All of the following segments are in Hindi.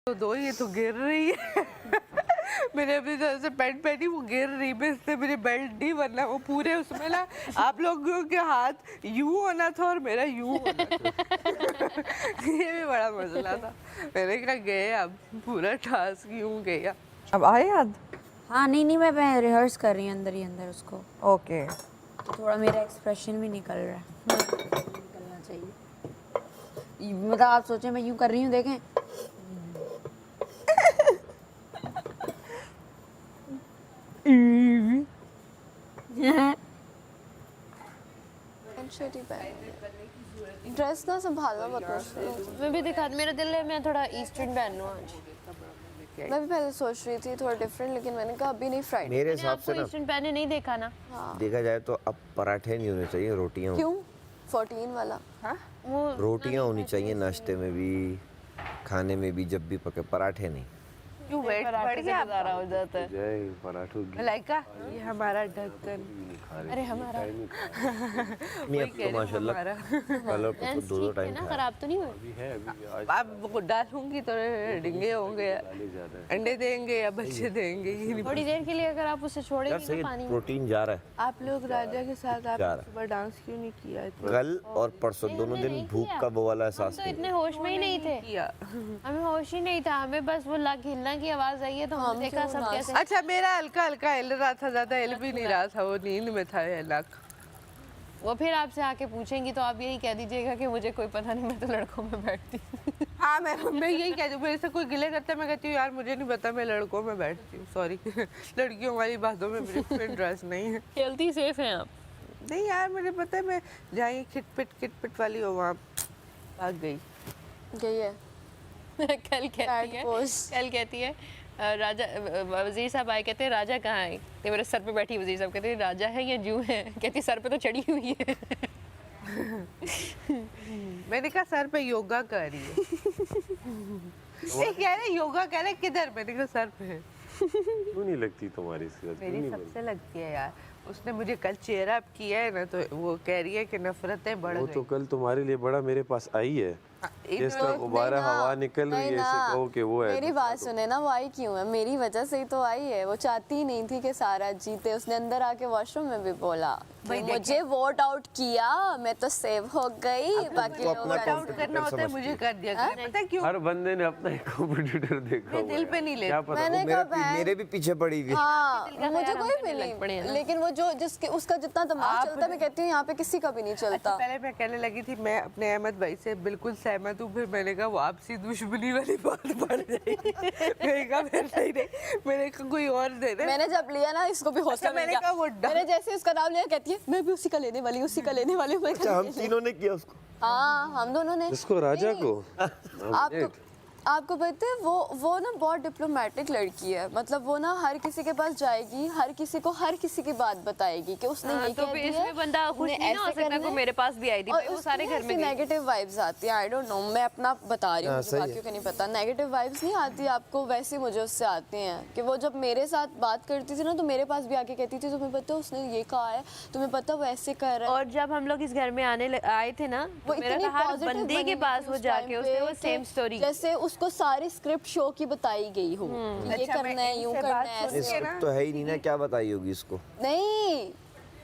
तो दो, ये तो गिर रही है। मैंने अपनी तरह से पैंट पहनी, वो गिर रही है, इससे मेरी बेल्ट नहीं, वरना वो पूरे उसमें ना आप लोगों के हाथ यूं होना था और मेरा यूं होना था। ये भी बड़ा मसला था। मैंने कहा गए, अब पूरा टास्क यूं गया। अब आए याद? हाँ नहीं मैं रिहर्स कर रही हूँ अंदर ही अंदर उसको, ओके। तो थोड़ा मेरा एक्सप्रेशन भी निकल रहा है, निकलना चाहिए। मतलब आप सोचें मैं यूं कर रही हूँ, देखें। ड्रेस ना संभालना मत मुझसे। मैं भी दिखा, मेरा दिल है मैं थोड़ा ईस्टर्न पहन लूं आज। मैं भी पहले सोच रही थी थोड़ा डिफरेंट, लेकिन मैंने कहा अभी नहीं, फ्राइडे। मेरे हिसाब से ना ईस्टर्न पहने नहीं देखा ना। देखा जाए तो अब पराठे नहीं होने चाहिए, रोटियां। क्यों? 14 वाला। हाँ, वो रोटियां होनी चाहिए नाश्ते में भी, खाने में भी, जब भी पके, पराठे नहीं। क्यों वेट बढ़ गया गुजारा हो जाता है। जय पराठों की मलाइका, ये हमारा ढक्कन। अरे हमारा नहीं अब तो माशाल्लाह हमारा। कल और परसों दो टाइम ना खाया। खराब तो नहीं हुए? भी है अभी आज आप वो डालूंगी तो डिंगे होंगे, डाले जा रहे हैं। अंडे देंगे या बच्चे देंगे, ये नहीं थोड़ी देर के लिए अगर आप उसे यार छोड़ेंगे सही ना पानी में। प्रोटीन जा रहा है। आप लोग राजा के साथ जा आपने रहा है। सुबह डांस क्यों नहीं किया? कल और परसों दोनों दिन भूख का वो वाला हम एहसास तो नहीं। इतने होश में ही नहीं थे, किया। हमें होश ही नहीं था, हमें बस वो हिलना की आवाज आई है तो हमने देखा सब कैसे। अच्छा, मेरा हल्का हल्का हिल रहा था, ज्यादा हिल भी नहीं रहा था, वो नींद में था अलग। वो फिर आपसे आके पूछेंगी तो आप यही कह दीजिएगा कि मुझे कोई पता नहीं, मैं तो लड़कों में बैठती हूँ। हाँ, मैं यही कहती हूँ, मेरे से कोई गिले करता है, मैं कहती हूँ यार मुझे नहीं पता, मैं लड़कों में बैठती हूँ, सॉरी। लड़कियों वाली बातों में मेरी कोई इंटरेस्ट नहीं है। हेल्थी सेफ हैं आप? नहीं यार, मुझे पता है, मैं जहाँ खिटपिट वाली हो वहाँ भाग गई। गई है कल कहती है राजा, वजीर साहब आए, कहते हैं राजा कहाँ है? ये मेरे सर पे बैठी वजीर साहब कहते हैं राजा है या जू है? कहती सर पे तो चढ़ी हुई है। मैंने कहा सर पे योगा कर रही है। ये कह रहे योगा, कह रहे किधर? मैंने कहा सर पे है। क्यों नहीं लगती तुम्हारी सेहत? क्यों मेरी नहीं सबसे लगती है यार, उसने मुझे कल चेयर अप किया है ना, तो वो कह रही है कि नफरतें बढ़ वो गई। तो कल तुम्हारे लिए बड़ा मेरे पास आई है, इन इसका लोग- गुब्बारा नहीं ना, हवा निकल रही है, नहीं ऐसे ना। कहो कि वो है। मेरी बात सुने ना, वो आई क्यों है? मेरी वजह से ही तो आई है। वो चाहती ही नहीं थी कि सारा जीते। उसने अंदर आके वॉशरूम में भी बोला कि मुझे वोट आउट किया, मैं तो सेव हो गई, बाकी तो लोग अपना वोट आउट करना होता है, समझती मुझे है। कर दिया। पता है क्यों? हर बंदे ने अपना एक कॉम्पिटिटर देखा मैं हुआ दिल है। पे नहीं लेती। क्या पता मैंने मेरा कहा बहन, मेरे भी पीछे पड़ी हुई है। हाँ का मुझे ख्याल कोई हम भी करने लग पड़े हैं नहीं, ना। लेकिन वो जो जिसके उसका जितना दिमाग चलता है, मैं कहती हूँ यहाँ पे किसी का भी नहीं अच्छा, चलता। पहले मैं कहने लगी थी मैं अपने अहमद भाई से बिल्कुल सहमत हूँ, फिर मैंने कहा वो आपसी दुश्मनी वाली बात बढ़ जाएगी। मैंने कहा फिर नहीं, मैंने कहा कोई और दे दे। मैंने जब लिया ना, इसको भी हौसला अच्छा, मिल मैंने गया। कहा वो मैंने जैसे उसका नाम लिया, कहती है मैं भी उसी का लेने वाली हूँ, उसी का लेने वाली हूँ। मैं अच्छा, हम तीनों ने किया उसको। हाँ, हम दोनों ने। इसको राजा नहीं, को आपको पता है वो ना बहुत डिप्लोमेटिक लड़की है। मतलब वो ना हर किसी के पास जाएगी, हर किसी को हर किसी की बात बताएगी कि उसने ये तो कह फिर दिया इसमें बंदा खुश उन्हें नहीं ना हो ऐसे सकता करना कि है। मेरे पास भी आई थी, और भाई वो सारे उसमें घर में ऐसी गई। नेगेटिव वाइब्स आती हैं। आई डोंट नो, मैं अपना बता रही हूँ, हाँ, मुझे सही है। बाकियों का नहीं पता। नेगेटिव वाइब्स नहीं आती आपको, वैसे मुझे उससे आती हैं कि वो जब मेरे साथ बात करती थी ना, तो मेरे पास भी आके कहती थी तुम्हें पता है उसने ये कहा है, तुम्हें पता वो ऐसे कर रहा है। और जब हम लोग इस घर में आए थे ना, वो तो मेरा इतनी तो हर positive बंदे बनी के थी पास वो उस जाके time उसने पे वो कि सेम स्टोरी जैसे उसको सारी स्क्रिप्ट शो की बताई गई हो कि ये अच्छा, मैं करना है, यूं इनसे करना बात है, सुन ऐसे। के तो है ही नहीं ना, क्या बताई होगी इसको। नहीं,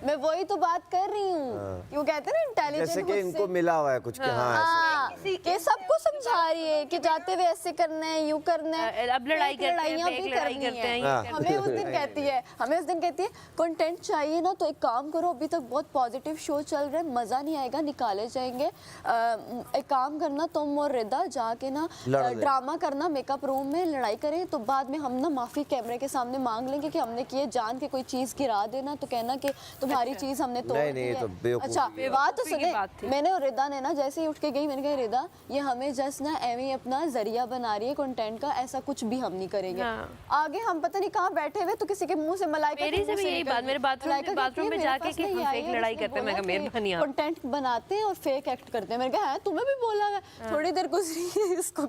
मैं वही तो बात कर रही हूँ। क्यों कहते हैं ना इंटेलिजेंट, जैसे कि इनको मिला हुआ है कुछ कि हाँ ऐसे। कि सबको समझा रही है कि जाते हुए ऐसे करना है, यूं करना है। अब लड़ाई फेक करते हैं, लड़ाइयाँ फेक भी लड़ाई करनी करते हैं, है। ये हाँ। करते हमें उस दिन कहती है कंटेंट चाहिए ना, तो एक काम करो, अभी तक बहुत पॉजिटिव शो चल रहा है, मजा नहीं आएगा, निकाले जाएंगे। एक काम करना, तुम और रिदा जाके ना लड़ ले। ड्रामा करना मेकअप रूम में, लड़ाई करें, तो बाद में हम ना माफी कैमरे के सामने मांग लेंगे कि हमने किए, जान के कोई चीज गिरा देना तो कहना कि तुम्हारी चीज हमने तोड़ नहीं, दी ये है। तो बेवकूफी अच्छा, है। बात तो की सुने। बात थी। मैंने और रिदा ने ना जैसे ही उठ के गई, मैंने कहा रिदा ये हमें जस्ट ना एवी अपना जरिया बना रही है कंटेंट का, ऐसा कुछ भी हम नहीं करेंगे। हाँ। आगे हम पता नहीं कहाँ बैठे हुए, तो किसी के मुंह से मलाइका मेरी से भी यही बात, मेरे बाथरूम में जाके कि हम फेक लड़ाई करते हैं, मैं कहा मेहरबानी आप। कंटेंट बनाते हैं और फेक एक्ट करते हैं। मैंने कहा है तुम्हें भी बोला है। थोड़ी देर गुजरी इसको,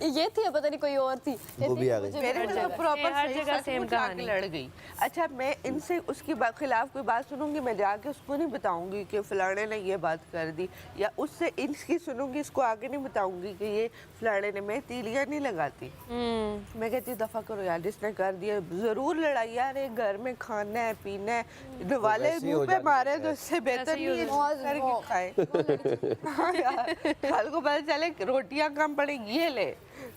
ये थी पता नहीं कोई और थी, वो भी आ गई। मेरे से तो प्रॉपर हर सही जगह सचमुच सेम आके कहानी। लड़ गई। अच्छा, मैं इनसे उसके खिलाफ कोई बात सुनूं, सुनूंगी मैं जाके उसको नहीं बताऊंगी कि फलाने ने ये बात कर दी, या उससे इसकी सुनूंगी, इसको आगे नहीं बताऊंगी कि ये फलाने ने। मैं तीलियां नहीं लगाती, मैं कहती हूँ दफा करो यार, जिसने कर दिया। जरूर लड़ाई यार, एक घर में खाना है पीना है, वाले वैसे ही हो मुंह पे जाती मारे तो इससे बेहतर नहीं है करके खाए। हाँ यार, कल को पता चले रोटियां कम पड़े ये ले,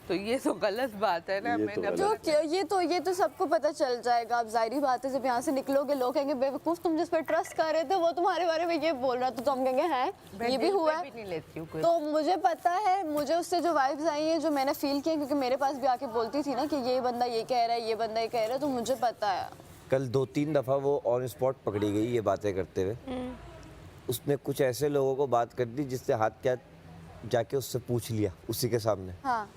तो ये तो गलत बात है ना। ये तो मैंने गलत जो ये तो सबको पता चल जाएगा। अब जाहिर बात है जब यहाँ से निकलोगे लोग कहेंगे बेवकूफ, तुम जिस पर ट्रस्ट कर रहे थे वो तुम्हारे बारे में ये बोल रहा था, तो हम कहेंगे हैं ये भी हुआ है। नहीं लेती हूँ कोई। तो मुझे पता है, मुझे उससे जो वाइब्स आई हैं जो मैंने फील किया, क्योंकि मेरे पास भी आके बोलती थी ना कि ये बंदा ये कह रहा है, ये बंदा ये कह रहा है, तो मुझे पता है। कल 2-3 दफ़ा वो ऑन स्पॉट पकड़ी गई ये बातें करते हुए। उसने कुछ ऐसे लोगों को बात कर दी जिससे हाथ क्या जाके उससे पूछ लिया उसी के सामने। हाँ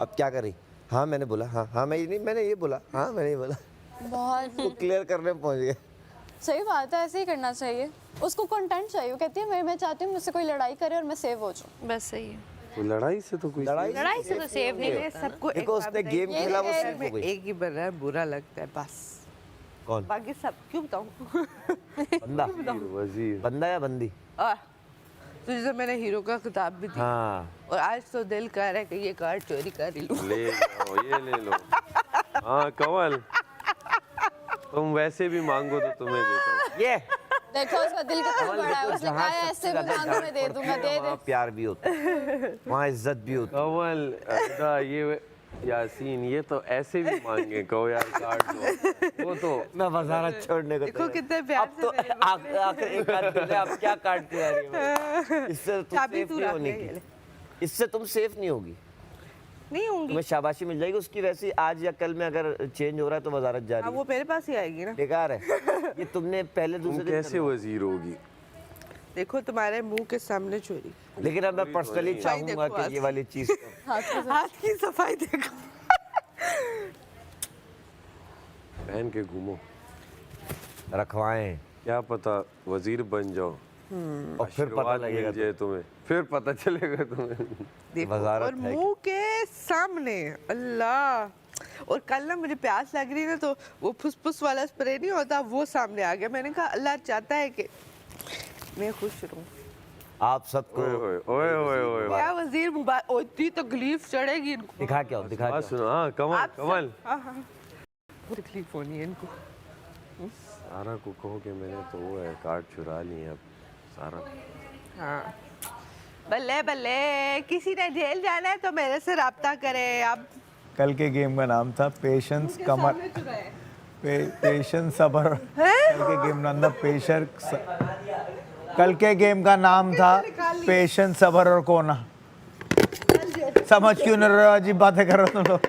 अब क्या करी? हाँ मैंने बोला, हाँ मैंने ये बोला, हाँ मैंने ये बोला। बहुत वो क्लियर करने पहुंच गए। सही बात है, ऐसे ही करना चाहिए। उसको कंटेंट चाहिए, वो कहती है मैं चाहती हूँ मुझसे कोई लड़ाई करे और मैं सेव हो जाऊँ। बस सही है। तो लड़ाई से तो कोई लड़ाई से तो सेव नहीं मेरे होता ना। सबको एक देखो बात उसने बताइए, गेम खेला वो मेरे सिर्फ में हो गई। एक ही बन रहा है, बुरा लगता है बस। कौन? बाकी सब क्यों बताऊं? बंदा? वजीर बंदा या बंदी? तुझे मैंने हीरो का किताब भी दी, हाँ और आज तो दिल कर रहा है कि ये कार्ड चोरी कर ही लूं। ले लो, ये ले लो। हाँ कमल, तुम वैसे भी मांगो तो तुम्हें देता हूँ। ये देखो उसका दिल कितना बड़ा है, उसने कहा है ऐसे भी मांगो मैं दे दूंगा, दे दे। वहाँ प्यार भी होता है, वहाँ इज्जत भी होती है। कमल अदा ये यासीन ये तो ऐसे भी मांगे, कहो यार काट दो। वो तो मैं वजारत छोड़ने को देखो कितने प्यार अब तो से आखिर एक बात बोले, अब क्या काटते जा रही हो? इससे तुम चाबी सेफ तू नहीं रख होने ले, ये ले। की, इससे तुम सेफ नहीं होगी। नहीं होंगी। तुम्हें शाबाशी मिल जाएगी उसकी, वैसे आज या कल में अगर चेंज हो रहा है तो वजारत जा हाँ, रही वो है। मेरे पास ही आएगी ना। बेकार है ये, तुमने पहले तुम दूसरे दिन कैसे करवा। वजीर होगी? देखो तुम्हारे मुंह के सामने चोरी। लेकिन अब मैं पर्सनली चाहूंगा देखो कि आज। ये वाली चीज हाथ की सफाई देखो। पहन के घूमो, रखवाएं क्या पता वजीर बन जाओ और फिर पता आशीर्वाद मिल लगेगा जाए तुम्हें, फिर पता चलेगा तुम्हें। देखो वजारत और है मुंह के सामने। अल्लाह। और कल ना मुझे प्यास लग रही ना, तो वो फुसफुस वाला स्प्रे नहीं होता, वो सामने आ गया। मैंने कहा अल्लाह चाहता है कि मैं खुश रहूं। आप सबको ओए ओए ओए ओए ओए क्या वजीर मुबारक, ओ, इतनी तकलीफ चढ़ेगी इनको। दिखा क्या हो, दिखा बात क्या सुनो। हाँ कमल आप सब- कमल, हाँ हाँ, तकलीफ होनी है इनको। सारा को कहो कि मैंने तो वो है कार्ड चुरा लिए अब सारा। हाँ बल्ले बल्ले, किसी ने जेल जाना है तो मेरे से राब्ता करे। आप कल के गेम का नाम था पेशेंस कमर पेशेंस सबर। कल के गेम नाम था कल के गेम का नाम था पेशेंस सबर और कोना। समझ क्यों नहीं रहे हो? अजीब बातें कर रहे हो तुम लोग,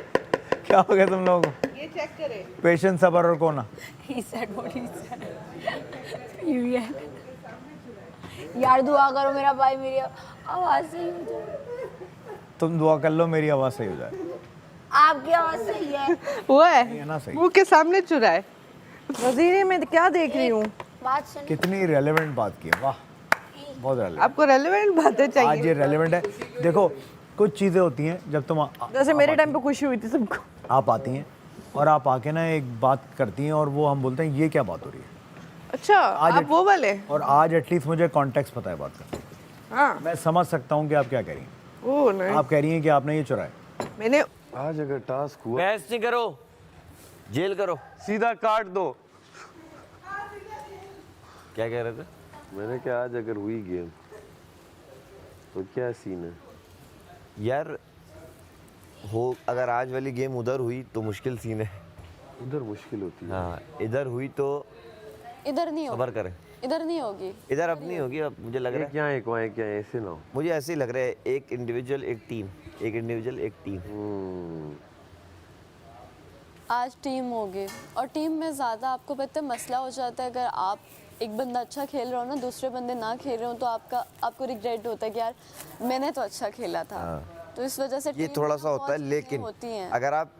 क्या हो गया तुम लोगों को? ये चेक करें। पेशेंस सबर और कोना। He said what he said. यार दुआ करो मेरा भाई मेरी आवाज सही हो जाए। तुम दुआ कर लो मेरी आवाज़ सही हो जाए। आपकी आवाज सही है। वो ये है ना सही। मुंह के सामने चुराए। वजीर में क्या देख रही हूँ? बात सुन। कितनी रेलेवेंट बात की है, वाह बहुत रेलेवेंट। आपको रेलेवेंट बातें आज चाहिए। ये रेलेवेंट है। देखो कुछ चीज़ें होती हैं जब तुम जैसे मेरे टाइम पे खुशी हुई थी सबको। आप आती हैं और आप आके ना एक बात करती हैं और वो हम बोलते हैं ये क्या बात हो रही है। अच्छा आज आप वो वाले। और आज एटलीस्ट मुझे कॉन्टेक्स्ट पता है बात का। हाँ मैं समझ सकता हूँ कि आप क्या कह रही हैं। ओ नहीं, आप कह रही हैं कि आपने ये चुराया। मैंने आज अगर टास्क हुआ बहस नहीं करो, जेल करो। सीधा काट दो। क्या कह रहे थे? मैंने कहा आज अगर हुई गेम तो क्या सीन है? यार हो, अगर आज वाली गेम उधर हुई तो मुश्किल सीन है। उधर मुश्किल होती है। हाँ इधर हुई तो इधर नहीं होगी, सबर करें। इधर नहीं होगी। इधर अब नहीं होगी, अब मुझे लग रहा एक यहाँ एक वहाँ एक यहाँ, ऐसे ना हो। है, मुझे ऐसे ही लग रहा है एक इंडिविजुअल एक टीम, एक इंडिविजुअल एक टीम। आज टीम होगी, और टीम में ज़्यादा आपको पता है मसला हो जाता है। अगर आप एक बंदा अच्छा खेल रहा हो ना, दूसरे बंदे ना खेल रहे हो, तो आपको रिग्रेट होता है कि यार मैंने तो अच्छा खेला था। तो इस वजह से ये team थोड़ा में सा बहुत होता है, चीज़ें लेकिन होती हैं। अगर आप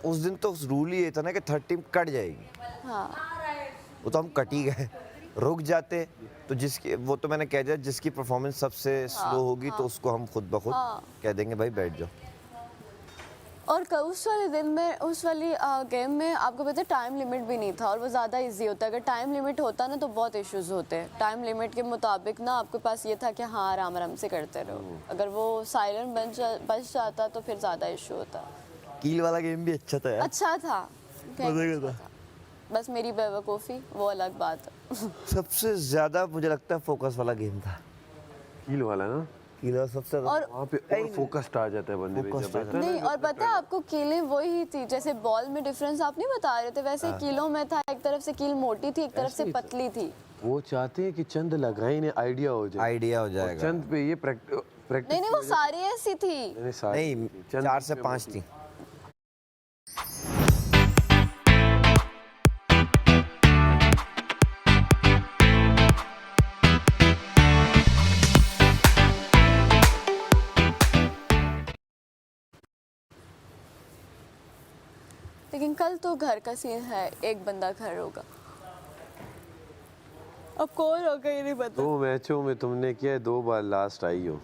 उस दिन तो रूल ही ये था ना कि थर्ड टीम कट जाएगी, हाँ वो तो हम कट ही गए। रुक जाते तो जिसकी, वो तो मैंने कह दिया, जिसकी परफॉर्मेंस सबसे स्लो होगी तो उसको हम खुद ब खुद हाँ। कह देंगे भाई बैठ जाओ। और उस वाले दिन में उस वाली गेम में आपको पता है टाइम लिमिट भी नहीं था और वो ज़्यादा इजी होता है। अगर टाइम लिमिट होता ना तो बहुत इश्यूज होते हैं। टाइम लिमिट के मुताबिक ना आपके पास ये था कि हाँ आराम आराम से करते रहो। अगर वो साइलेंट बच जाता तो फिर ज़्यादा इशू होता। कील वाला गेम भी अच्छा था यार। अच्छा था, मजे का था। बस मेरी बेवकूफ़ी वो अलग बात है। सबसे ज्यादा मुझे लगता है फोकस वाला गेम था। कील वाला ना, कील वाला सबसे ज्यादा। और वहाँ पे और फोकस्ड आ जाता है बंदे पे Focused जब आ रहता है ना, नहीं, और पता है आपको कीलें वही थी जैसे बॉल में डिफरेंस आप नहीं बता रहे थे, वैसे कीलों में था। एक तरफ से कील मोटी थी, एक तरफ से पतली थी। वो चाहते हैं कि चंद लगाए इन्हें आइडिया हो जाए। आइडिया हो और जाएगा। चंद पे ये प्रैक्टिस नहीं वो सारी ऐसी थी। नहीं, 4 से 5 थी। लेकिन कल तो घर का सीन है, एक बंदा घर होगा। अब कौन होगा ये नहीं पता। 2 मैचों में तुमने किया 2 बार लास्ट आई हो।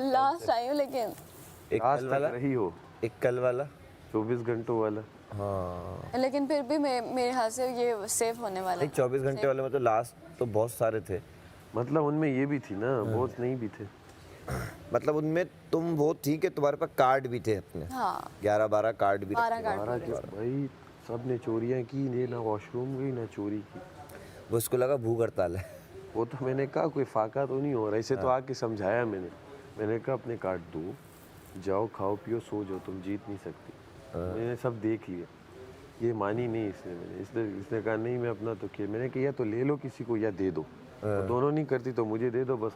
लास्ट आई हूँ लेकिन एक लास्ट कल तक वाला, रही हो, एक कल वाला। 24 घंटों वाला। हाँ लेकिन फिर भी मेरे हाथ से ये सेव होने वाला नहीं, 24 घंटे वाले में तो लास्ट तो बहुत सारे थे। मतलब उनमें ये भी थी ना, बहुत नहीं भी थे। मतलब उनमें तुम वो थी कि तुम्हारे पास कार्ड भी थे अपने। हाँ 11-12 कार्ड भी 12 रखे। कार्ड 12 के भाई सब ने चोरियां की, ये ना वॉशरूम गई ना चोरी की। वो उसको लगा भूख हड़ताल है। वो तो मैंने कहा कोई फाका तो नहीं हो रहा, इसे तो आके समझाया मैंने कहा अपने कार्ड दो, जाओ खाओ पियो सो जाओ, तुम जीत नहीं सकती। मैंने सब देख लिया, ये मानी नहीं इसने कहा नहीं मैं अपना तो खेल। मैंने कहा या तो ले लो किसी को या दे दो, तो दोनों नहीं करती तो मुझे दे दो, बस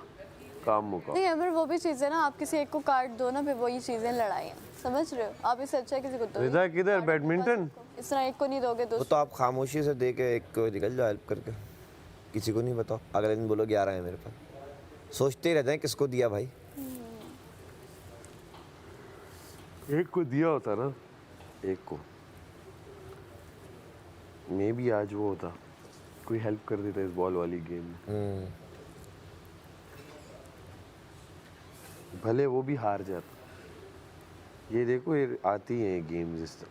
काम मुकाओ। नहीं अमर वो भी चीज़ है ना, आप किसी एक को काट दो ना, फिर वही चीज़ें लड़ाई हैं, समझ रहे हो। आप इससे अच्छा किसी को दो। रिदा किधर बैडमिंटन? इस तरह एक को नहीं दोगे वो तो तो आप खामोशी से दे के एक को निकल जाओ हेल्प करके, किसी को नहीं बताओ। अगले दिन बोलो 11 है मेरे पास। सोचते ही रहते हैं किसको दिया भाई। एक को दिया होता ना, एक को मे भी आज वो होता, कोई हेल्प कर देता इस बॉल वाली गेम में, भले वो भी हार जाता। ये देखो ये आती है गेम जिस तरह।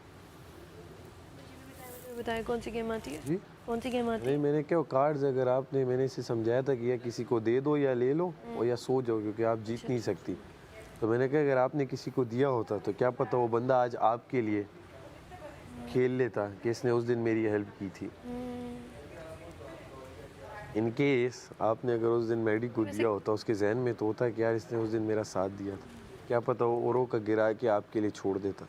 बताएं कौन सी गेम आती है? जी कौन सी गेम आती है? नहीं मैंने क्या कार्ड्स, अगर आपने मैंने इसे समझाया था कि या किसी को दे दो या ले लो और या सो जाओ क्योंकि आप जीत नहीं सकती। तो मैंने कहा अगर आपने किसी को दिया होता तो क्या पता वो बंदा आज आपके लिए खेल लेता कि इसने उस दिन मेरी हेल्प की थी। इन केस आपने अगर उस दिन मैडी को दिया होता, उसके जहन में तो होता कि यार इसने उस दिन मेरा साथ दिया था, क्या पता वो औरों का गिरा के आपके लिए छोड़ देता।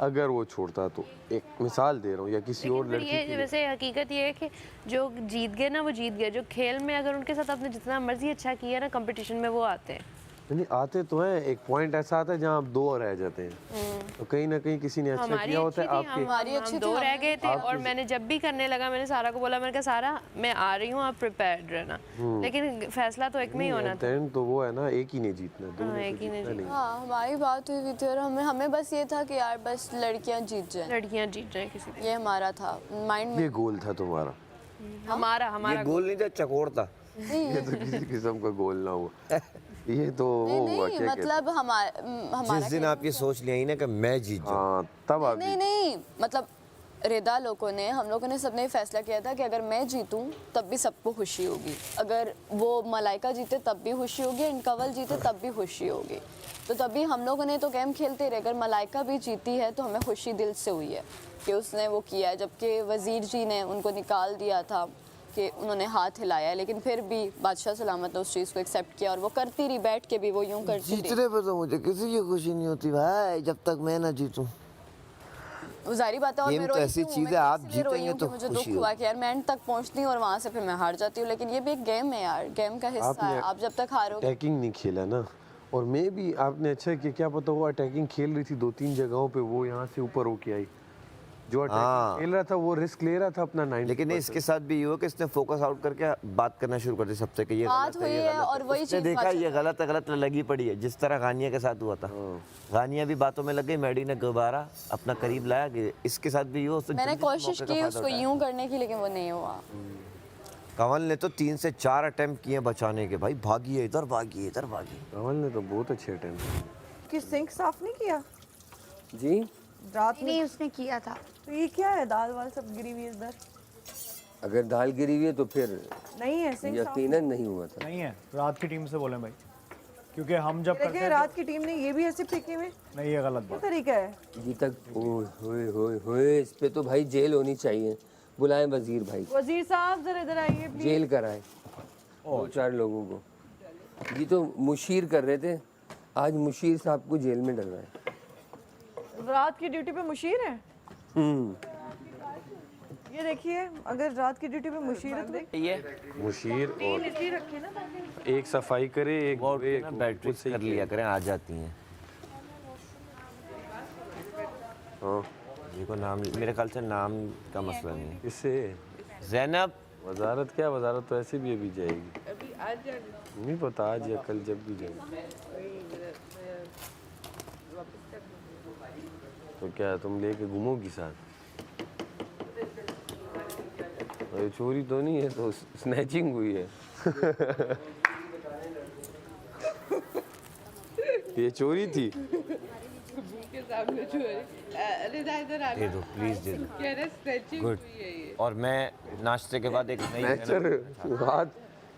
अगर वो छोड़ता तो, एक मिसाल दे रहा हूँ, या किसी और लड़की ये वैसे हकीकत ये है कि जो जीत गए ना वो जीत गए। जो खेल में अगर उनके साथ आपने जितना मर्जी अच्छा किया ना कंपटीशन में, वो आते हैं। नहीं आते तो हैं, एक पॉइंट ऐसा आता है जहाँ आप 2 रह जाते हैं, तो कहीं ना कहीं किसी ने अच्छा किया होता है आपके। हमारी अच्छी हम 2 रह गए थे और मैंने जब भी करने लगा मैंने सारा को बोला, मैंने कहा सारा मैं आ रही हूँ, आप प्रिपेयर्ड रहना। लेकिन फैसला तो एक में ही होना था। तो वो है ना, एक ही ने जीतना, दोनों एक ही ने नहीं। हाँ हमारी बात हुई थी और हमें बस ये था कि यार बस लड़कियां जीत जाएं, लड़कियां जीत जाए किसी भी। ये हमारा था माइंड में। ये गोल था तुम्हारा, हमारा ये गोल नहीं था, चकोर था। ये तो किसी किस्म का गोल ना हुआ। ये तो वो हुआ नहीं क्या मतलब हमारा जिस दिन आप ये सोच लिया ही ना कि मैं जीत जाऊं, हाँ तब आप नहीं मतलब रिदा लोगों ने, हम लोगों ने सबने फैसला किया था कि अगर मैं जीतूं तब भी सबको खुशी होगी, अगर वो मलाइका जीते तब भी खुशी होगी, एंड कंवल जीते तब भी खुशी होगी। तो तभी हम लोगों ने तो गेम खेलते रहे। अगर मलाइका भी जीती है तो हमें खुशी दिल से हुई है कि उसने वो किया है, जबकि वजीर जी ने उनको निकाल दिया था कि उन्होंने हाथ हिलाया, लेकिन फिर भी बादशाह सलामत ने उस चीज़ को एक्सेप्ट किया और वो करती रही, बैठ के भी वो यूं करती रही। जीतने पे तो मुझे किसी की खुशी नहीं होती भाई, जब तक मैं ना जीतूं। वो जारी बात है। और गेम मैं तो रोई ऐसी क्यों? चीज़ मैं है, आप इसलिए रोई जीतेंगे हूँ तो कि मुझे खुशी दुख हुआ कि यार मैं एंड तक पहुँचती हूँ और वहाँ से फिर मैं हार जाती हूँ, लेकिन ये भी एक गेम है यार, गेम का हिस्सा है। आप जब तक हारोगे, अटैकिंग नहीं खेला ना, और मैं भी आपने अच्छा किया, क्या पता वो अटैकिंग खेल रही थी 2-3 जगहों पे, वो यहाँ से ऊपर होके आई। जो अटैकिंग खेल रहा था वो रिस्क ले रहा था अपना 90%। लेकिन इसके साथ भी ये हुआ कि इसने फोकस आउट करके बात करना शुरू कर दी सबसे कि ये बात गलत है, हुई ये है गलत और वही उसने चीज़ देखा बात ये गलत है, गलत लगी पड़ी है, जिस तरह गानिया के साथ हुआ था। गानिया भी बातों में लग गई, मैडी ने दोबारा अपना करीब लाया कि इसके साथ भी हुआ। मैंने कोशिश की उसको यूं करने की, लेकिन वो नहीं हुआ। कंवल ने तो 3 से 4 अटेम्प्ट किए बचाने के, भाई भागी है इधर, भागी है इधर, भागी। कंवल ने तो बहुत अच्छे अटेम्प्ट किए। आपकी सिंक साफ नहीं किया जी रात में? नहीं उसने किया था। तो ये क्या है, दाल वाल सब गिरी हुई है इधर? अगर दाल गिरी हुई है तो फिर नहीं है सिंक साफ? यकीनन नहीं हुआ था। नहीं है, रात की टीम से बोले भाई, क्योंकि हम जब करते देखिए हैं रात की टीम ने ये भी ऐसे फेंके हुए, नहीं, ये गलत क्या बात। तरीका है? जी तक ओए होए होए होए, इस पे तो भाई जेल होनी चाहिए। बुलाएं वजीर भाई, वजीर साहब जरा इधर आइए प्लीज। जेल कराएं 2-4 लोगों को। जी तो मुशीर कर रहे थे, आज मुशीर साहब को जेल में डल रहा है। रात की ड्यूटी पे मुशीर है? ये देखिए, अगर रात की ड्यूटी पे मुशीर है तो ये मुशीर और इसलिए रखे ना ताकि एक सफाई करे, एक वो एक बैटरी उससे कर लिया करें, आ जाती हैं। हाँ जी को नाम, मेरे ख्याल से नाम का मसला नहीं है। इससे जैनब, वजारत क्या, वजारत तो ऐसे भी अभी जाएगी, अभी आज जाने नहीं पता आज या कल जब भी जाएगी। तो क्या तुम लेके घूमोगी साथ? ये चोरी तो नहीं है, तो स्नैचिंग हुई है। ये चोरी थी। के सामने जो है अरे इधर आ दे दो प्लीज, दे दो। कह रहे स्ट्रेचिंग गुड। हुई है ये। और मैं नाश्ते के बाद एक नई नेचर हाथ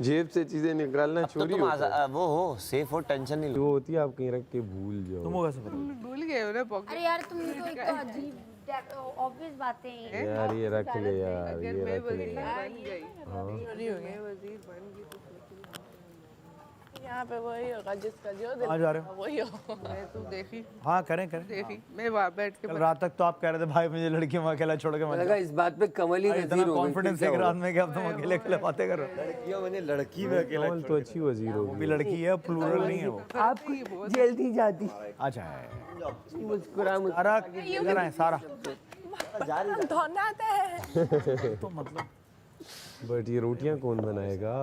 जेब से चीजें निकालना तो चोरी तुम होता है। वो हो, सेफ हो, टेंशन नहीं लो। वो होती है आप कहीं रख के भूल जाओ। तुमको कैसे पता? भूल गए हो ना पॉकेट। अरे यार तुम तो एक तो अजीब ऑब्वियस बातें हैं। यार ये रख ले यार, अगर ये मैं रख ले। वजीर बन गई, मैं वजीर बन गई तो यहाँ पे वही होगा जिसका जो कहाँ जा रहे हो? वही हो। मैं तो देखी हाँ करें करें। देखी मैं वहाँ बैठ के कल रात तक तो आप कह रहे थे भाई मुझे लड़कियों में अकेला छोड़ के मत लगा इस बात पे कमल ही जाओ। इतना वजीर हो गई, कॉन्फिडेंस फिर है कि क्या रात में कि अब तुम अकेले अकेले बातें कर रहे हो। लड़कियों मैंने लड़की में अकेला कमल तो अच्छी वजीर वो होगी। भी लड़की है, प्लूरल नहीं है वो। होगा? आप जेल थी जाती अच्छा है। मुस्कुरा मुस्कुरा सारा इधर आए, सारा धोना है। तो मतलब बट ये रोटियां कौन बनाएगा?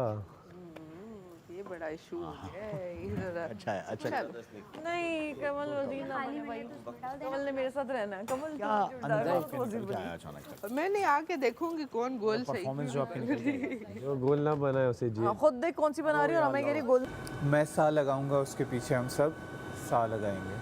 ये बड़ा इशू हो गया है इधर। अच्छा है, अच्छा है। नहीं कमल वजीर ना बने भाई, कमल ने मेरे साथ रहना है। कमल क्या अंदर आपके निकल के आया अचानक से? और मैंने आके देखूंगी कौन गोल सही परफॉर्मेंस जो आपकी निकल के आई। जो गोल ना बनाए उसे जेल। हाँ, खुद देख कौन सी बना रही है और मैं कह रही गोल। मैं सा लगाऊंगा उसके पीछे, हम सब सा लगाएंगे।